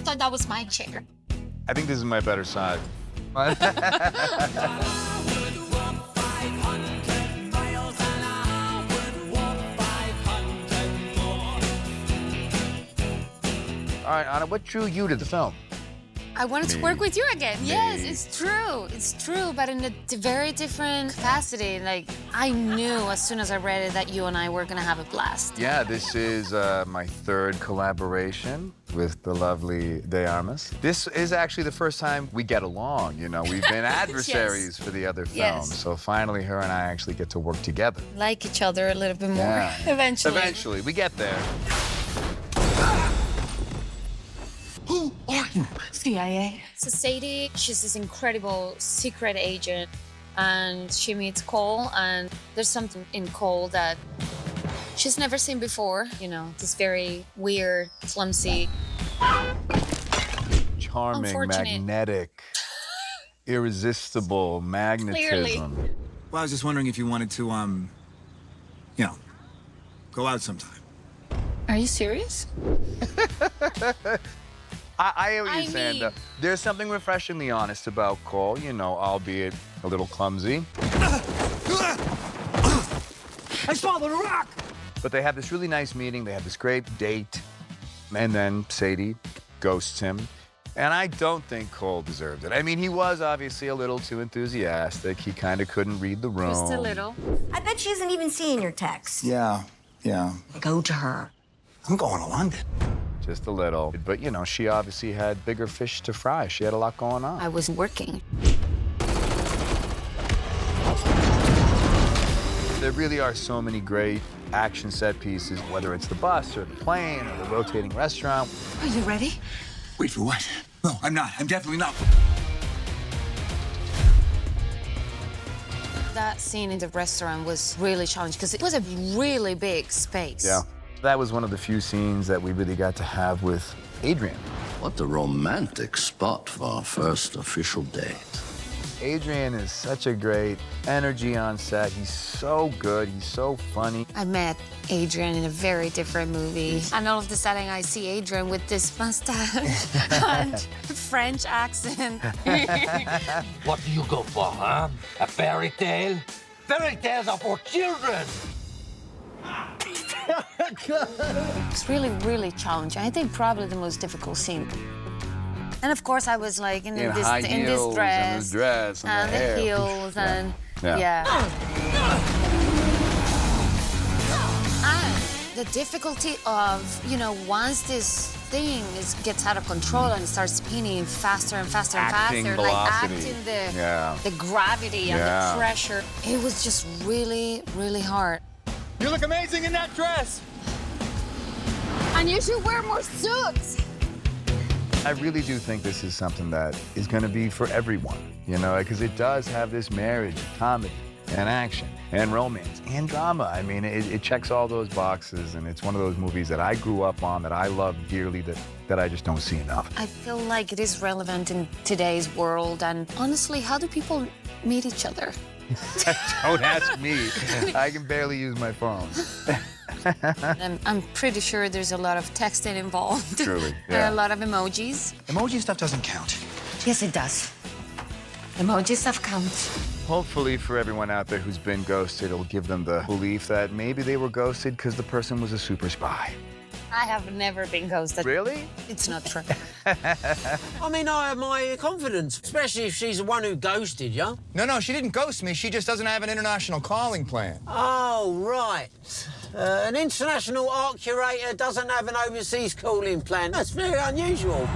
thought that was my chair. I think this is my better side. All right, Anna, what drew you to the film? I wanted to work with you again. Yes, it's true. It's true, but in a very different capacity. Like, I knew as soon as I read it that you and I were gonna have a blast. Yeah, this is my third collaboration with the lovely Armas. This is actually the first time we get along, you know. We've been adversaries for the other films, so finally her and I actually get to work together. Like each other a little bit more, eventually. Eventually, we get there. Who are you? CIA. So Sadie, she's this incredible secret agent, and she meets Cole, and there's something in Cole that she's never seen before. You know, this very weird, clumsy, charming, magnetic, irresistible magnetism. Clearly. Well, I was just wondering if you wanted to, you know, go out sometime. Are you serious? I hear what you're saying, though. There's something refreshingly honest about Cole, you know, albeit a little clumsy. I saw the rock! But they have this really nice meeting, they have this great date, and then Sadie ghosts him. And I don't think Cole deserved it. I mean, he was obviously a little too enthusiastic. He kind of couldn't read the room. Just a little. I bet she isn't even seeing your text. Yeah. Go to her. I'm going to London. Just a little. But, you know, she obviously had bigger fish to fry. She had a lot going on. I was working. There really are so many great action set pieces, whether it's the bus or the plane or the rotating restaurant. Are you ready? Wait, for what? No, I'm not. I'm definitely not. That scene in the restaurant was really challenging because it was a really big space. Yeah. That was one of the few scenes that we really got to have with Adrian. What a romantic spot for our first official date. Adrian is such a great energy on set. He's so good. He's so funny. I met Adrian in a very different movie. And all of a sudden, I see Adrian with this mustache and French accent. What do you go for, huh? A fairy tale? Fairy tales are for children! It's really, really challenging. I think probably the most difficult scene. And of course, I was like in this dress, and the hair. Heels, and yeah. And the difficulty of, you know, once this thing gets out of control and it starts spinning faster and faster and Acting faster, velocity. like acting the gravity and the pressure. It was just really, really hard. You look amazing in that dress. And you should wear more suits. I really do think this is something that is going to be for everyone, you know, because it does have this marriage of comedy and action and romance and drama. I mean, it checks all those boxes, and it's one of those movies that I grew up on, that I love dearly, that I just don't see enough. I feel like it is relevant in today's world, and honestly, how do people meet each other? Don't ask me. I can barely use my phone. I'm pretty sure there's a lot of texting involved. Truly, There yeah. are a lot of emojis. Emoji stuff doesn't count. Yes, it does. Emoji stuff counts. Hopefully for everyone out there who's been ghosted, it'll give them the belief that maybe they were ghosted because the person was a super spy. I have never been ghosted. Really? It's not true. I mean, I have my confidence, especially if she's the one who ghosted you. No, she didn't ghost me. She just doesn't have an international calling plan. Oh, right. An international art curator doesn't have an overseas calling plan. That's very unusual.